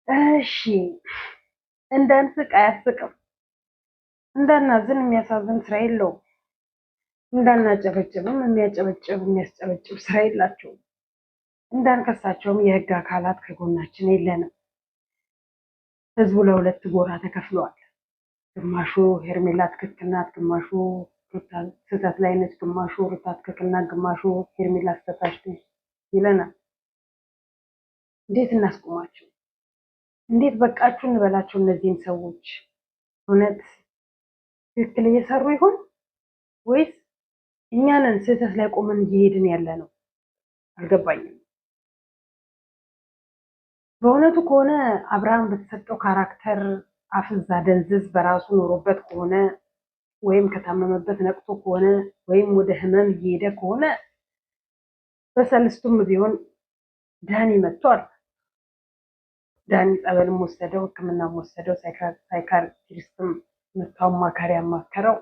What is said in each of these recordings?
እሺ እንዳንስቅ አያስቅም፣ እንዳናዝን የሚያሳዝን ስራ የለውም፣ እንዳናጨበጭብም የሚያስጨበጭብ ስራ የላቸውም፣ እንዳንከሳቸውም የህግ አካላት ከጎናችን የለንም። ህዝቡ ለሁለት ጎራ ተከፍሏል። ግማሹ ሄርሜላ ትክክል ናት፣ ግማሹ ሩታ ስህተት ላይ ነች፣ ግማሹ ሩታ ትክክል ናት፣ ግማሹ ሄርሜላ ስህተታች ይለናል። እንዴት እናስቆማቸው? እንዴት በቃችሁ እንበላቸው? እነዚህን ሰዎች እውነት ትክክል እየሰሩ ይሆን ወይስ እኛንን ስህተት ላይ ቆመን እየሄድን ያለ ነው? አልገባኝም። በእውነቱ ከሆነ አብርሃም በተሰጠው ካራክተር አፍዛ ደንዝዝ በራሱ ኖሮበት ከሆነ ወይም ከታመመበት ነቅቶ ከሆነ ወይም ወደ ህመም እየሄደ ከሆነ በሰልስቱም ቢሆን ዳኒ መጥቷል። ዳኒ ጸበልም ወሰደው፣ ሕክምናም ወሰደው፣ ሳይካትሪስትም መጥቶ አማካሪ ያማከረው።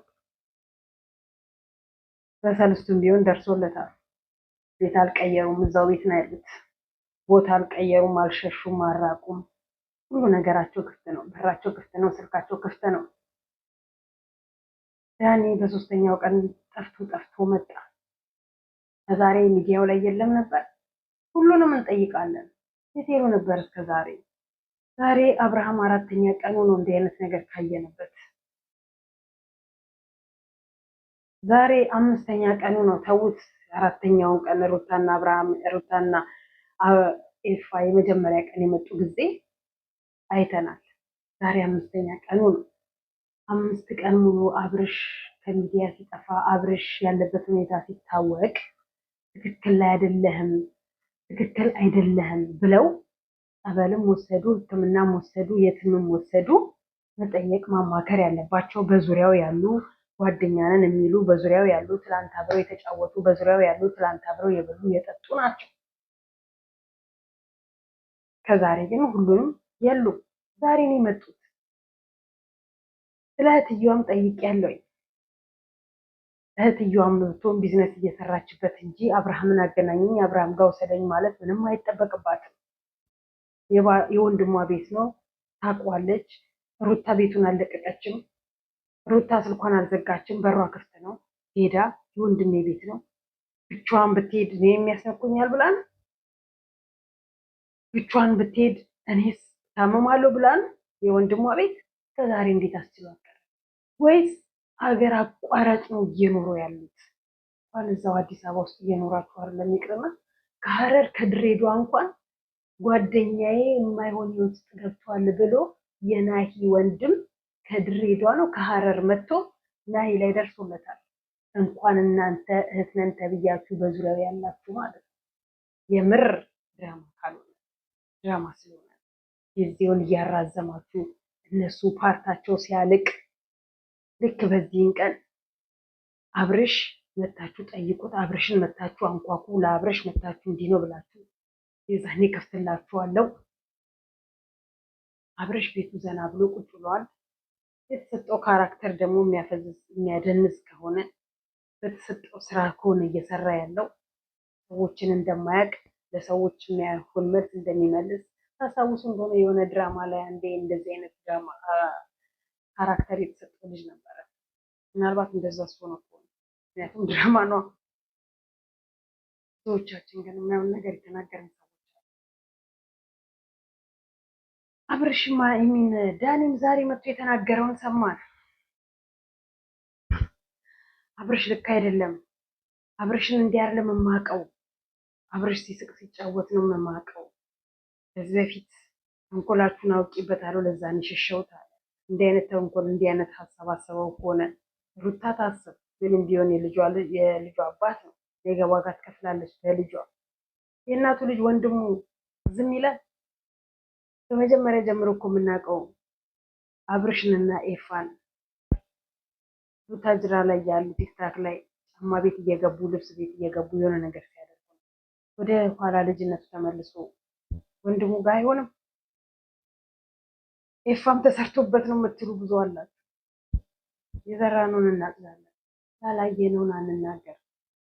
በሰልስቱም ቢሆን ደርሶለታል። ቤት አልቀየሩም፣ እዛው ቤት ነው ያሉት። ቦታ አልቀየሩም፣ አልሸሹም፣ አራቁም። ሁሉ ነገራቸው ክፍት ነው፣ በራቸው ክፍት ነው፣ ስልካቸው ክፍት ነው። ዳኒ በሶስተኛው ቀን ጠፍቶ መጣ። ከዛሬ ሚዲያው ላይ የለም ነበር። ሁሉንም እንጠይቃለን። የት ሄዶ ነበር እስከ ዛሬ? ዛሬ አብርሃም አራተኛ ቀኑ ነው እንዲህ አይነት ነገር ካየንበት። ዛሬ አምስተኛ ቀኑ ነው። ተውት፣ አራተኛውን ቀን ሩታና ኤፋ የመጀመሪያ ቀን የመጡ ጊዜ አይተናል። ዛሬ አምስተኛ ቀኑ ነው። 5 ቀን ሙሉ አብርሽ ከሚዲያ ሲጠፋ፣ አብርሽ ያለበት ሁኔታ ሲታወቅ ትክክል አይደለህም ብለው ጸበልም ወሰዱ፣ ሕክምናም ወሰዱ፣ የትምም ወሰዱ። መጠየቅ ማማከር ያለባቸው በዙሪያው ያሉ ጓደኛ ነን የሚሉ በዙሪያው ያሉ ትላንት አብረው የተጫወቱ በዙሪያው ያሉ ትላንት አብረው የበሉ የጠጡ ናቸው። ከዛሬ ግን ሁሉንም የሉ። ዛሬ ነው የመጡት። ስለ እህትየዋም ጠይቄያለሁ። እህትየዋም ብትሆን ቢዝነስ እየሰራችበት እንጂ አብርሃምን አገናኘኝ አብርሃም ጋር ወሰደኝ ማለት ምንም አይጠበቅባትም። የወንድሟ ቤት ነው፣ ታውቋለች። ሩታ ቤቱን አልለቀቀችም። ሩታ ስልኳን አልዘጋችም፣ በሯ ክፍት ነው። ሄዳ የወንድሜ ቤት ነው ብቻዋን ብትሄድ እኔ የሚያስነኩኛል ብላ ነው። ብቻዋን ብትሄድ እኔስ ታመማለሁ ብላ ነው የወንድሟ ቤት። ከዛሬ እንዴት አስችሏል? ወይስ ሀገር አቋራጭ ነው እየኖሩ ያሉት? እንኳን እዛው አዲስ አበባ ውስጥ እየኖራችሁ አይደለም ይቅርና ከሀረር ከድሬዳዋ እንኳን ጓደኛዬ የማይሆን ህይወት ውስጥ ገብቷል ብሎ የናሂ ወንድም ከድሬዳዋ ነው ከሀረር መጥቶ ናሂ ላይ ደርሶለታል። እንኳን እናንተ እህት ነን ተብያችሁ በዙሪያው ያላችሁ ማለት ነው። የምር ድራማ ካልሆነ ድራማ ስለሆነ ጊዜውን እያራዘማችሁ እነሱ ፓርታቸው ሲያልቅ ልክ በዚህን ቀን አብርሽ መታችሁ ጠይቁት፣ አብርሽን መታችሁ አንኳኩ፣ ለአብርሽ መታችሁ እንዲህ ነው ብላችሁ የዛኔ ከፍትላችኋለሁ። አብርሽ ቤቱ ዘና ብሎ ቁጭ ብሏል። የተሰጠው ካራክተር ደግሞ የሚያደንስ ከሆነ በተሰጠው ስራ ከሆነ እየሰራ ያለው ሰዎችን እንደማያውቅ ለሰዎች የሚያልሆን መልስ እንደሚመልስ ታስታውሱ እንደሆነ የሆነ ድራማ ላይ አንዴ እንደዚህ አይነት ድራማ ካራክተር የተሰጠው ልጅ ነበረ። ምናልባት እንደዛ እሱ ነው ከሆነ ምክንያቱም ድራማ ነው። ሰዎቻችን ግን የማይሆን ነገር የተናገረን ሰዎች አብርሽማ የሚን ዳኒም ዛሬ መጥቶ የተናገረውን ሰማን። አብርሽ ልክ አይደለም። አብርሽን እንዲህ አይደለም የማውቀው። አብርሽ ሲስቅ ሲጫወት ነው የማውቀው። ከዚህ በፊት ተንኮላችሁን አውቄበታለሁ፣ ለዛ እንሸሸውት አለ። እንዲህ አይነት ተንኮል እንዲህ አይነት ሀሳብ አሰበው ከሆነ ሩታ ታስብ። ምንም ቢሆን የልጇ አባት ነው። ነገ ዋጋ ትከፍላለች ለልጇ። የእናቱ ልጅ ወንድሙ ዝም ይላል? በመጀመሪያ ጀምሮ እኮ የምናውቀው አብርሽንና ኤፋን ቡታጅራ ላይ ያሉ ቲክታክ ላይ ጫማ ቤት እየገቡ ልብስ ቤት እየገቡ የሆነ ነገር ሲያደርጉ ወደ ኋላ ልጅነቱ ተመልሶ ወንድሙ ጋር አይሆንም። ኤፋም ተሰርቶበት ነው የምትሉ ብዙ አላችሁ። የዘራነውን እናጭዳለን፣ ያላየነውን አንናገር፣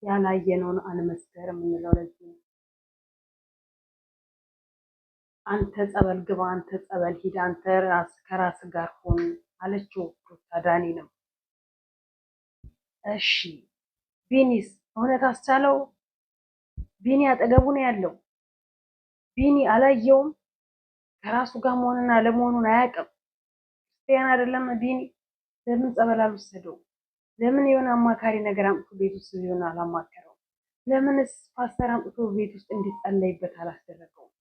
ያላየነውን አንመስከር የምንለው ለዚህ ነው። አንተ ጸበል ግባ፣ አንተ ጸበል ሂድ፣ አንተ ራስ ከራስ ጋር ሆን አለችው ሩታ ዳኒንም። እሺ ቢኒስ እውነት አስቻለው? ቢኒ አጠገቡ ነው ያለው። ቢኒ አላየውም። ከራሱ ጋር መሆንና ለመሆኑን አያውቅም። ክርስቲያን አይደለም ቢኒ። ለምን ጸበል አልወሰደው? ለምን የሆነ አማካሪ ነገር አምጥቶ ቤት ውስጥ ሊሆን አላማከረው? ለምንስ ፓስተር አምጥቶ ቤት ውስጥ እንዲጸለይበት አላስደረገውም?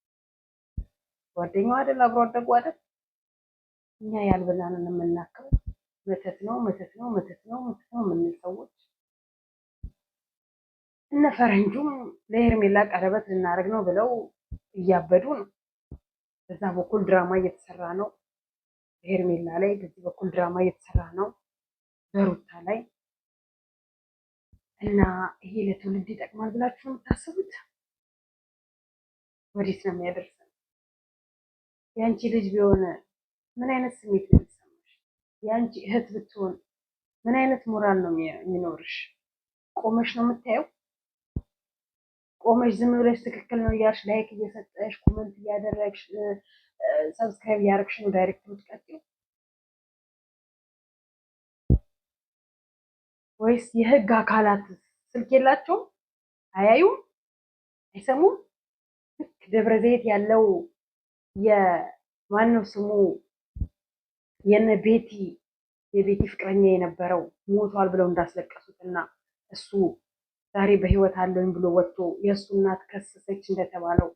ጓደኛው አይደል? አብሮ አደጉ አይደል? እኛ ያልበላንን የምናከው መተት ነው መተት ነው መተት ነው መተት ነው የምንል ሰዎች። እነ ፈረንጁም ለሄርሜላ ቀለበት ልናደርግ ነው ብለው እያበዱ ነው። በዛ በኩል ድራማ እየተሰራ ነው በሄርሜላ ላይ፣ በዚህ በኩል ድራማ እየተሰራ ነው በሩታ ላይ። እና ይሄ ለትውልድ ይጠቅማል ብላችሁ ነው የምታስቡት? ወዴት ነው የሚያደርሰን? የአንቺ ልጅ ቢሆን ምን አይነት ስሜት ነው የሚሰማሽ? የአንቺ እህት ብትሆን ምን አይነት ሞራል ነው የሚኖርሽ? ቆመሽ ነው የምታየው? ቆመሽ ዝም ብለሽ ትክክል ነው እያልሽ ላይክ እየሰጠሽ ኮመንት እያደረግሽ ሰብስክራይብ እያደረግሽ ነው ዳይሬክት የምትቀጥይው? ወይስ የህግ አካላት ስልክ የላቸውም? አያዩም? አይሰሙም? ልክ ደብረ ዘይት ያለው የማነው ስሙ የነ ቤቲ የቤቲ ፍቅረኛ የነበረው ሞቷል ብለው እንዳስለቀሱት እና እሱ ዛሬ በህይወት አለኝ ብሎ ወጥቶ የእሱ እናት ከሰሰች እንደተባለው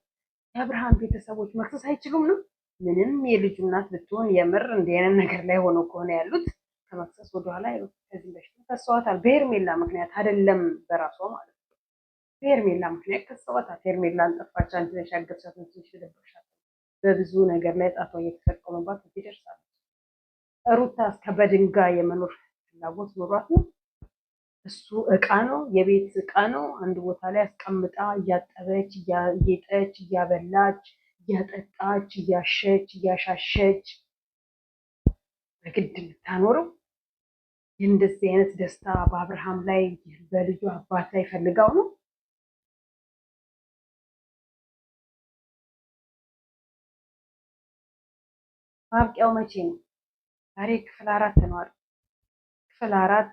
የአብርሃም ቤተሰቦች መክሰስ አይችሉም ነው? ምንም የልጁ እናት ብትሆን የምር እንዲህ አይነት ነገር ላይ ሆነው ከሆነ ያሉት ከመክሰስ ወደኋላ አይሉ። ከዚህ በፊት ከሰዋታል በሄርሜላ ምክንያት አይደለም በራሷ ማለት ነው። በሄርሜላ ምክንያት ከሰዋታል። ሄርሜላን ጠፋች አንቺ ነሽ ያገቻት ትንሽ ተደብሻል። በብዙ ነገር ላይ ጣቷ እየተጠቀመባት እዚህ ደርሳለች። ሩታ እስከ በድንጋይ የመኖር ፍላጎት ኖሯት ነው። እሱ እቃ ነው፣ የቤት እቃ ነው። አንድ ቦታ ላይ አስቀምጣ እያጠበች እያጌጠች እያበላች እያጠጣች እያሸች እያሻሸች በግድ የምታኖረው። የእንደዚህ አይነት ደስታ በአብርሃም ላይ በልጁ አባት ላይ ፈልጋው ነው። ማብቂያው መቼ ነው? ዛሬ ክፍል 4 ነው አይደል? ክፍል 4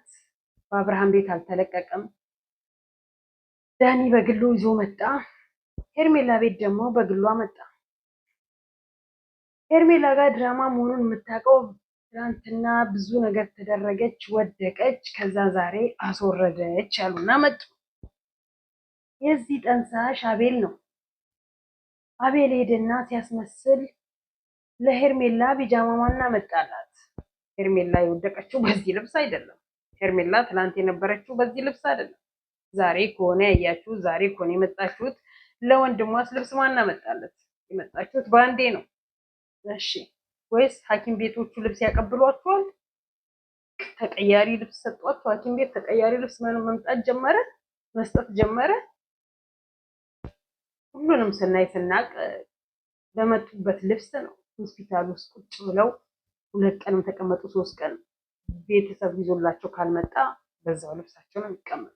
በአብርሃም ቤት አልተለቀቀም። ዳኒ በግሉ ይዞ መጣ። ሄርሜላ ቤት ደግሞ በግሏ መጣ። ሄርሜላ ጋር ድራማ መሆኑን የምታውቀው ትናንትና ብዙ ነገር ተደረገች፣ ወደቀች፣ ከዛ ዛሬ አስወረደች ያሉና መጡ። የዚህ ጠንሳሽ አቤል ነው። አቤል ሄደና ሲያስመስል ለሄርሜላ ቢጃማ ማና መጣላት። ሄርሜላ የወደቀችው በዚህ ልብስ አይደለም። ሄርሜላ ትናንት የነበረችው በዚህ ልብስ አይደለም። ዛሬ ከሆነ ያያችሁ፣ ዛሬ ከሆነ የመጣችሁት ለወንድሟስ ልብስ ማና መጣለት? የመጣችሁት በአንዴ ነው። እሺ ወይስ ሐኪም ቤቶቹ ልብስ ያቀብሏቸዋል? ተቀያሪ ልብስ ሰጧቸው? ሐኪም ቤት ተቀያሪ ልብስ መምጣት ጀመረ፣ መስጠት ጀመረ። ሁሉንም ስናይ ስናቅ በመጡበት ልብስ ነው። ሆስፒታል ውስጥ ቁጭ ብለው 2 ቀንም ተቀመጡ 3 ቀን ቤተሰብ ይዞላቸው ካልመጣ በዛው ልብሳቸው ነው የሚቀመጡት።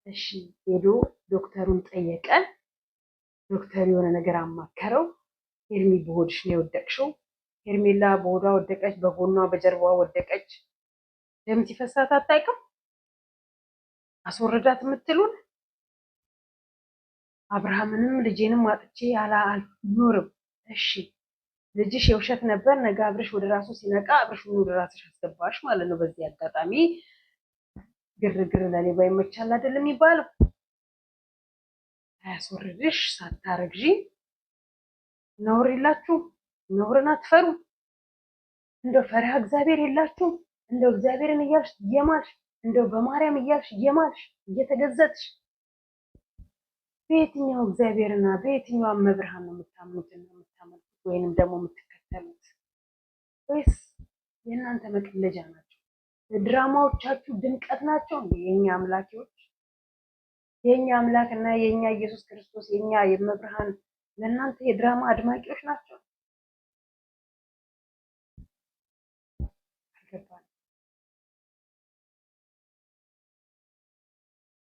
እሺ ሄዶ ዶክተሩን ጠየቀ። ዶክተር የሆነ ነገር አማከረው። ሄርሚ በሆድሽ ነው የወደቅሽው። ሄርሜላ በሆዷ ወደቀች፣ በጎኗ በጀርባዋ ወደቀች። ደም ሲፈሳት አታውቅም። አስወረዳት የምትሉን አብርሃምንም ልጄንም አጥቼ አልኖርም። እሺ ልጅሽ የውሸት ነበር። ነገ አብርሽ ወደ ራሱ ሲነቃ አብርሽን ወደ ራስሽ አስገባሽ ማለት ነው። በዚህ አጋጣሚ ግርግር ለሌባ ይመቻል አይደለም የሚባለው። አያስወርድሽ ሳታረግዢ ነውር የላችሁ? ነውርን አትፈሩ? እንደው ፈሪሃ እግዚአብሔር የላችሁም? እንደው እግዚአብሔርን እያልሽ እየማልሽ እንደው በማርያም እያልሽ እየማልሽ እየተገዘትሽ በየትኛው እግዚአብሔርና በየትኛው መብርሃን ነው የምታምኑትና የምታመልኩት ወይንም ደግሞ የምትከተሉት? ወይስ የእናንተ መቀለጃ ናቸው? ድራማዎቻችሁ ድምቀት ናቸው? የኛ አምላኪዎች፣ የኛ አምላክ እና የኛ ኢየሱስ ክርስቶስ የኛ የመብርሃን ለእናንተ የድራማ አድማቂዎች ናቸው? አልገባንም።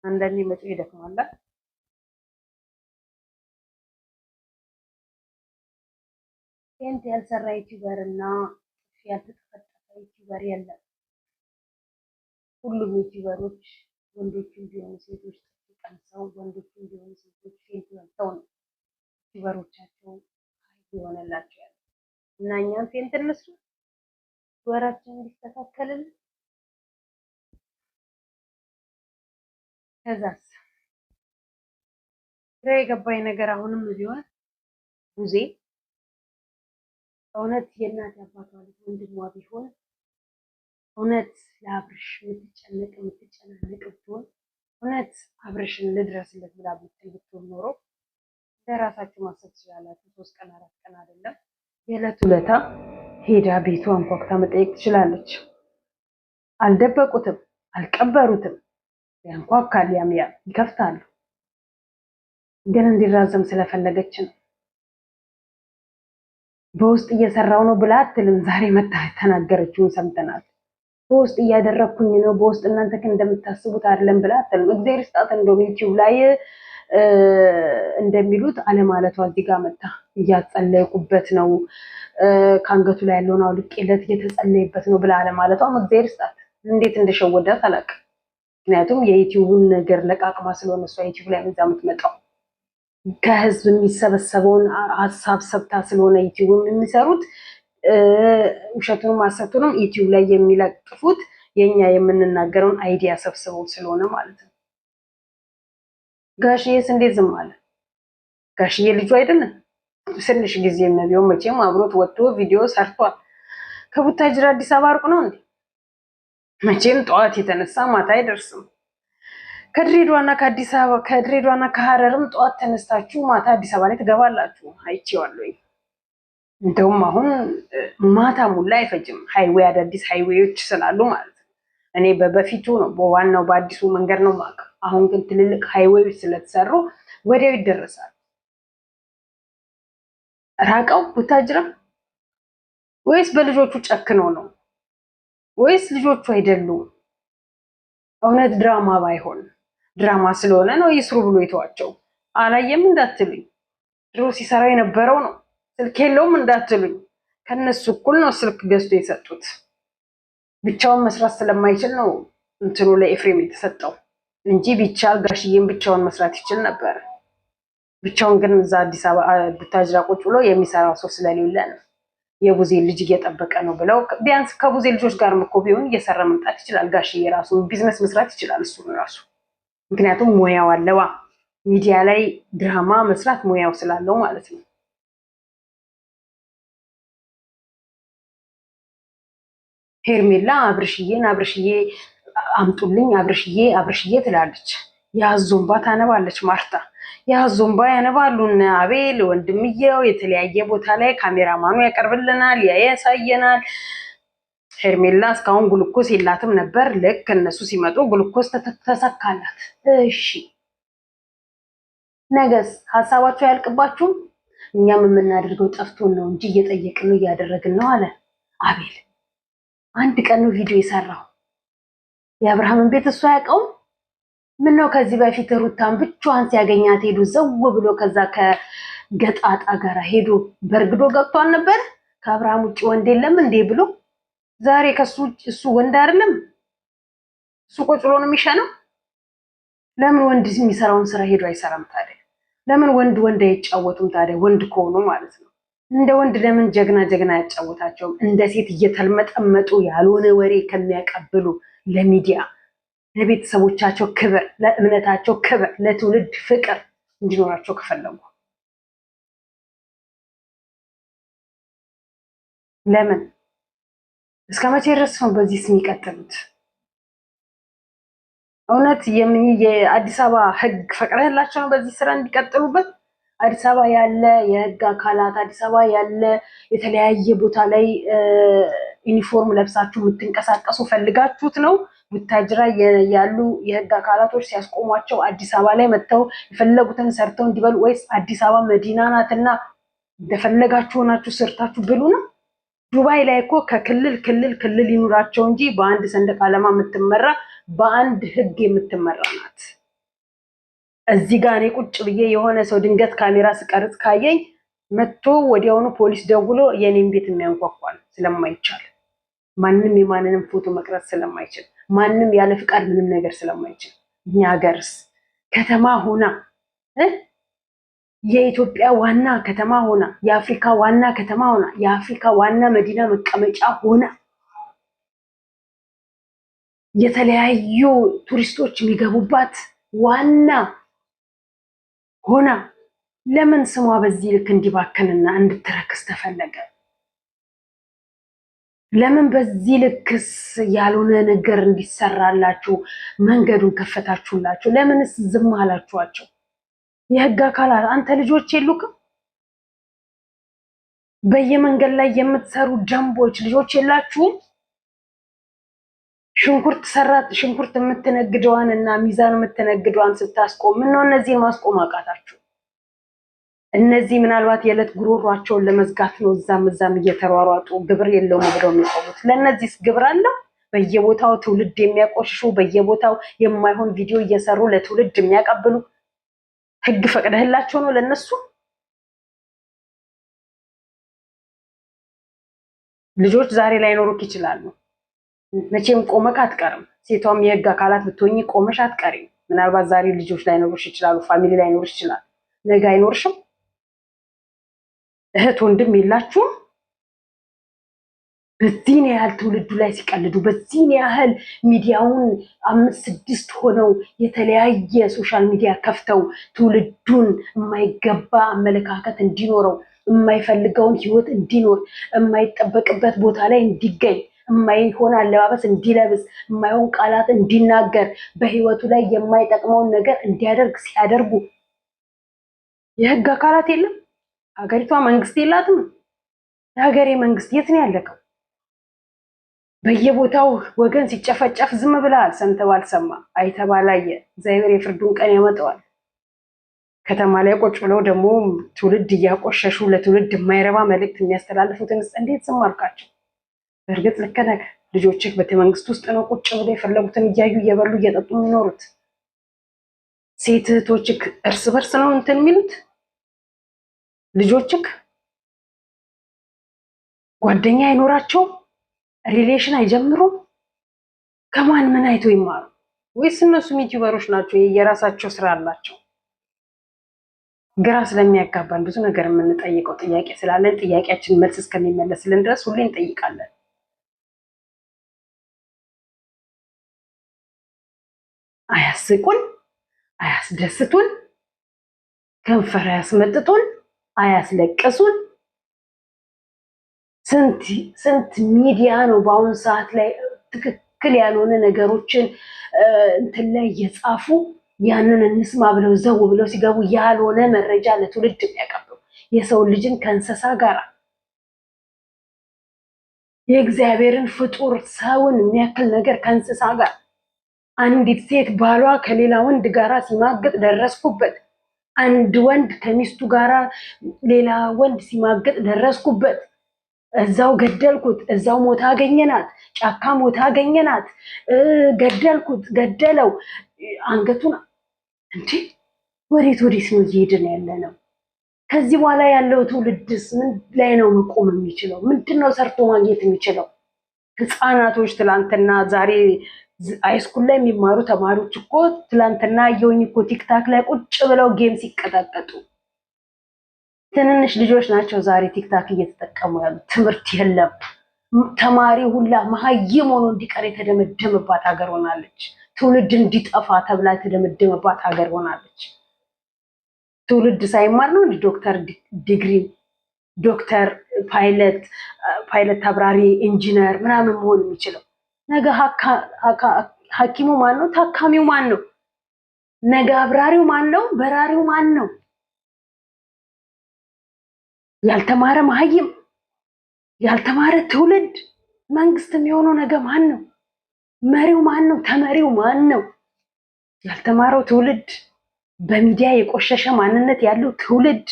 አንዳንዴ መጪው ይደክማል። ፌንት ያልሰራ ዩቲዩበር እና ያልተጠፈጠፈ ዩቲዩበር የለም። ሁሉም ዩቲዩበሮች ወንዶችም ቢሆኑ ሴቶች ቀምሰው ወንዶችም ቢሆኑ ሴቶች ፌንት በልተው ነው ዩቲዩበሮቻቸው ይሆነላቸው ያለ እና እኛም ፌንት እንስራ ወራችን እንዲስተካከልን። ከዛስ ግራ የገባኝ ነገር አሁንም ቢሆን ቡዜ እውነት የእናት አባቷ ልጅ ወንድሟ ቢሆን እውነት ለአብርሽ የምትጨናነቅ ብትሆን እውነት አብርሽን ልድረስለት ብላ ብትሆን ኖሮ ለራሳችሁ ማሰብ ትችላላችሁ። 3 ቀን 4 ቀን አይደለም የዕለት ውለታ ሄዳ ቤቷ አንኳኩታ መጠየቅ ትችላለች። አልደበቁትም፣ አልቀበሩትም። ያንኳካል፣ ያምያል፣ ይከፍታሉ። ግን እንዲራዘም ስለፈለገች ነው። በውስጥ እየሰራው ነው ብላ አትልም። ዛሬ መታ ተናገረችውን ሰምተናል። በውስጥ እያደረኩኝ ነው፣ በውስጥ እናንተ እንደምታስቡት አይደለም ብላ አትልም። እግዚአብሔር ይስጣት። እንደውም ዩቲዩብ ላይ እንደሚሉት አለማለቷ እዚህ ጋር መታ እያጸለይኩበት ነው፣ ከአንገቱ ላይ ያለውን አውልቄለት እየተጸለይበት ነው ብላ አለማለቷም እግዚአብሔር ይስጣት። እንዴት እንደሸወዳት አላውቅም። ምክንያቱም የዩቲዩብን ነገር ለቃቅማ ስለሆነ እሷ ዩቲዩብ ላይ እዛ የምትመጣው ከህዝብ የሚሰበሰበውን ሀሳብ ሰብታ ስለሆነ ዩቲዩብ የሚሰሩት ውሸቱንም ሐሰቱንም ዩቲዩብ ላይ የሚለጥፉት የኛ የምንናገረውን አይዲያ ሰብስበው ስለሆነ ማለት ነው። ጋሽዬስ እንዴት ዝም አለ? ጋሽዬ ልጁ አይደለም? ትንሽ ጊዜ ነው መቼም አብሮት ወጥቶ ቪዲዮ ሰርቷል። ከቡታጅራ አዲስ አበባ አርቁ ነው እንዴ? መቼም ጠዋት የተነሳ ማታ አይደርስም። ከድሬዳዋና ከአዲስ አበባ ከድሬዳዋና ከሐረርም ጠዋት ተነስታችሁ ማታ አዲስ አበባ ላይ ትገባላችሁ። አይቼዋለሁ። እንደውም አሁን ማታ ሙላ አይፈጅም። ሃይዌይ አዳዲስ ሃይዌዮች ስላሉ ማለት ነው። እኔ በፊቱ ነው በዋናው በአዲሱ መንገድ ነው ማለት። አሁን ግን ትልልቅ ሃይዌዮች ስለተሰሩ ወዲያው ይደረሳል። ራቀው ቡታጅራ ወይስ በልጆቹ ጨክኖ ነው ወይስ ልጆቹ አይደሉም? እውነት ድራማ ባይሆን ድራማ ስለሆነ ነው ይስሩ ብሎ የተዋቸው። አላየም እንዳትሉኝ፣ ድሮ ሲሰራው የነበረው ነው። ስልክ የለውም እንዳትሉኝ፣ ከነሱ እኩል ነው ስልክ ገዝቶ የሰጡት። ብቻውን መስራት ስለማይችል ነው እንትኑ ለኤፍሬም የተሰጠው እንጂ ቢቻል ጋሽዬም ብቻውን መስራት ይችል ነበር። ብቻውን ግን እዛ አዲስ አበባ ቡታጅራ ቁጭ ብሎ የሚሰራው ሰው ስለሌለ ነው። የቡዜ ልጅ እየጠበቀ ነው ብለው ቢያንስ ከቡዜ ልጆች ጋርም እኮ ቢሆን እየሰራ መምጣት ይችላል። ጋሽዬ ራሱ ቢዝነስ መስራት ይችላል እሱ ራሱ። ምክንያቱም ሙያው አለዋ፣ ሚዲያ ላይ ድራማ መስራት ሙያው ስላለው ማለት ነው። ሄርሜላ አብርሽዬን አምጡልኝ አብርሽዬ ትላለች። ያዞምባ ታነባለች ማርታ። ያዞምባ ያነባሉ እነ አቤል ወንድምየው የተለያየ ቦታ ላይ ካሜራማኑ ያቀርብልናል፣ ያሳየናል። ሄርሜላ እስካሁን ግሉኮስ የላትም ነበር። ልክ እነሱ ሲመጡ ግሉኮስ ተሰካላት። እሺ ነገስ ሀሳባችሁ ያልቅባችሁም? እኛም የምናደርገው ጠፍቶን ነው እንጂ እየጠየቅን ነው እያደረግን ነው አለ አቤል። አንድ ቀን ነው ቪዲዮ የሰራው። የአብርሃምን ቤት እሱ አያውቀውም። ምን ነው ከዚህ በፊት ሩታን ብቻዋን ሲያገኛት ሄዶ ዘው ብሎ ከዛ ከገጣጣ ጋር ሄዶ በርግዶ ገብቷል ነበር። ከአብርሃም ውጭ ወንድ የለም እንዴ ብሎ ዛሬ ከሱ ውጭ እሱ ወንድ አይደለም? እሱ ቁጭ ብሎ ነው የሚሻለው። ለምን ወንድ የሚሰራውን ስራ ሄዶ አይሰራም ታዲያ? ለምን ወንድ አይጫወቱም ታዲያ? ወንድ ከሆኑ ማለት ነው። እንደ ወንድ ለምን ጀግና ያጫወታቸውም? እንደ ሴት እየተልመጠመጡ ያልሆነ ወሬ ከሚያቀብሉ ለሚዲያ ለቤተሰቦቻቸው ክብር፣ ለእምነታቸው ክብር፣ ለትውልድ ፍቅር እንዲኖራቸው ከፈለጉ ለምን እስከ መቼ ድረስ ነው በዚህ ስም የሚቀጥሉት? እውነት የአዲስ አበባ ሕግ ፈቅደላቸው ነው በዚህ ስራ እንዲቀጥሉበት? አዲስ አበባ ያለ የሕግ አካላት አዲስ አበባ ያለ የተለያየ ቦታ ላይ ዩኒፎርም ለብሳችሁ የምትንቀሳቀሱ ፈልጋችሁት ነው? ቡታጅራ ያሉ የሕግ አካላቶች ሲያስቆሟቸው አዲስ አበባ ላይ መጥተው የፈለጉትን ሰርተው እንዲበሉ ወይስ አዲስ አበባ መዲና ናትና እንደፈለጋችሁ ሆናችሁ ሰርታችሁ ብሉ ነው? ዱባይ ላይ እኮ ከክልል ይኑራቸው እንጂ በአንድ ሰንደቅ ዓላማ የምትመራ በአንድ ሕግ የምትመራ ናት። እዚህ ጋር እኔ ቁጭ ብዬ የሆነ ሰው ድንገት ካሜራ ስቀርጽ ካየኝ መጥቶ ወዲያውኑ ፖሊስ ደውሎ የኔን ቤት የሚያንኳኳል ስለማይቻል ማንም የማንንም ፎቶ መቅረጽ ስለማይችል ማንም ያለ ፍቃድ ምንም ነገር ስለማይችል እኛ ሀገርስ ከተማ ሆና የኢትዮጵያ ዋና ከተማ ሆና የአፍሪካ ዋና ከተማ ሆና የአፍሪካ ዋና መዲና መቀመጫ ሆና የተለያዩ ቱሪስቶች የሚገቡባት ዋና ሆና ለምን ስሟ በዚህ ልክ እንዲባከንና እንድትረክስ ተፈለገ? ለምን በዚህ ልክስ ያልሆነ ነገር እንዲሰራላችሁ መንገዱን ከፈታችሁላችሁ? ለምንስ ዝም አላችኋቸው? የህግ አካላት አንተ ልጆች የሉክም? በየመንገድ ላይ የምትሰሩ ጀምቦች ልጆች የላችሁም? ሽንኩርት የምትነግደዋን እና ሚዛን የምትነግደዋን ስታስቆም ምነው እነዚህን ማስቆም አቃታችሁ? እነዚህ ምናልባት የዕለት ጉሮሯቸውን ለመዝጋት ነው እዛም እየተሯሯጡ ግብር የለውም ብለው የሚቆሙት። ለእነዚህስ ግብር አለው? በየቦታው ትውልድ የሚያቆሽሹ በየቦታው የማይሆን ቪዲዮ እየሰሩ ለትውልድ የሚያቀብሉ ህግ ፈቅደህላቸው ነው ለነሱ? ልጆች ዛሬ ላይኖሩክ ይችላሉ። መቼም ቆመክ አትቀርም። ሴቷም የህግ አካላት ብትሆኚ ቆመሽ አትቀሪም። ምናልባት ዛሬ ልጆች ላይኖሩሽ ይችላሉ፣ ፋሚሊ ላይኖርሽ ይችላል። ነገ አይኖርሽም። እህት ወንድም የላችሁም? በዚህን ያህል ትውልዱ ላይ ሲቀልዱ በዚህን ያህል ሚዲያውን 5-6 ሆነው የተለያየ ሶሻል ሚዲያ ከፍተው ትውልዱን የማይገባ አመለካከት እንዲኖረው የማይፈልገውን ህይወት እንዲኖር የማይጠበቅበት ቦታ ላይ እንዲገኝ የማይሆን አለባበስ እንዲለብስ የማይሆን ቃላት እንዲናገር በህይወቱ ላይ የማይጠቅመውን ነገር እንዲያደርግ ሲያደርጉ የህግ አካላት የለም? ሀገሪቷ መንግስት የላትም? የሀገሬ መንግስት የት ነው ያለከው? በየቦታው ወገን ሲጨፈጨፍ ዝም ብለሃል። ሰምተህ ባልሰማ አይተህ ባላየ እግዚአብሔር የፍርዱን ቀን ያመጣዋል። ከተማ ላይ ቁጭ ብለው ደግሞ ትውልድ እያቆሸሹ ለትውልድ የማይረባ መልእክት የሚያስተላልፉትን እንዴት ዝም አልካቸው? በእርግጥ ልክ ነህ። ልጆችህ ቤተመንግስት ውስጥ ነው ቁጭ ብለው የፈለጉትን እያዩ እየበሉ እየጠጡ የሚኖሩት። ሴት እህቶችህ እርስ በርስ ነው እንትን የሚሉት። ልጆችህ ጓደኛ አይኖራቸው፣ ሪሌሽን አይጀምሩም። ከማን ምን አይቶ ይማሩ? ወይስ እነሱም ዩቲዩበሮች ናቸው የራሳቸው ስራ አላቸው? ግራ ስለሚያጋባን ብዙ ነገር የምንጠይቀው ጥያቄ ስላለን ጥያቄያችን መልስ እስከሚመለስልን ድረስ ሁሌ እንጠይቃለን። አያስቁን፣ አያስደስቱን፣ ከንፈር አያስመጥጡን፣ አያስለቅሱን። ስንት ሚዲያ ነው በአሁኑ ሰዓት ላይ ትክክል ያልሆነ ነገሮችን እንትን ላይ እየጻፉ ያንን እንስማ ብለው ዘው ብለው ሲገቡ ያልሆነ መረጃ ለትውልድ የሚያቀርቡ የሰው ልጅን ከእንስሳ ጋር የእግዚአብሔርን ፍጡር ሰውን የሚያክል ነገር ከእንስሳ ጋር አንዲት ሴት ባሏ ከሌላ ወንድ ጋራ ሲማግጥ ደረስኩበት። አንድ ወንድ ከሚስቱ ጋራ ሌላ ወንድ ሲማግጥ ደረስኩበት። እዛው ገደልኩት፣ እዛው ሞታ አገኘናት፣ ጫካ ሞታ አገኘናት፣ ገደልኩት፣ ገደለው አንገቱን። እንዴ ወዴት ነው እየሄድን ያለ ነው? ከዚህ በኋላ ያለው ትውልድስ ምን ላይ ነው መቆም የሚችለው? ምንድነው ሰርቶ ማግኘት የሚችለው? ህፃናቶች ትላንትና ዛሬ ሃይስኩል ላይ የሚማሩ ተማሪዎች እኮ ትላንትና የሆኝ እኮ ቲክታክ ላይ ቁጭ ብለው ጌም ሲቀጣቀጡ ትንንሽ ልጆች ናቸው ዛሬ ቲክታክ እየተጠቀሙ ያሉት። ትምህርት የለም። ተማሪ ሁላ መሀይም ሆኖ እንዲቀር የተደመደመባት ሀገር ሆናለች። ትውልድ እንዲጠፋ ተብላ የተደመደመባት ሀገር ሆናለች። ትውልድ ሳይማር ነው ዶክተር ዲግሪ፣ ዶክተር፣ ፓይለት፣ አብራሪ፣ ኢንጂነር ምናምን መሆን የሚችለው? ነገ ሐኪሙ ማን ነው? ታካሚው ማን ነው? ነገ አብራሪው ማን ነው? በራሪው ማን ነው? ያልተማረ መሀይም፣ ያልተማረ ትውልድ። መንግስት የሚሆነው ነገ ማን ነው? መሪው ማን ነው? ተመሪው ማን ነው? ያልተማረው ትውልድ፣ በሚዲያ የቆሸሸ ማንነት ያለው ትውልድ።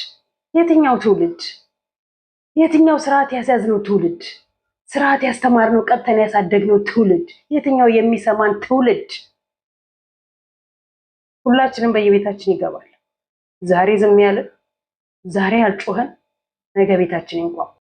የትኛው ትውልድ? የትኛው ስርዓት ያስያዝነው ትውልድ? ስርዓት ያስተማርነው ቀጥተን ያሳደግነው ትውልድ? የትኛው የሚሰማን ትውልድ? ሁላችንም በየቤታችን ይገባል። ዛሬ ዝም ያለ፣ ዛሬ ያልጮኸን፣ ነገ ቤታችን እንኳን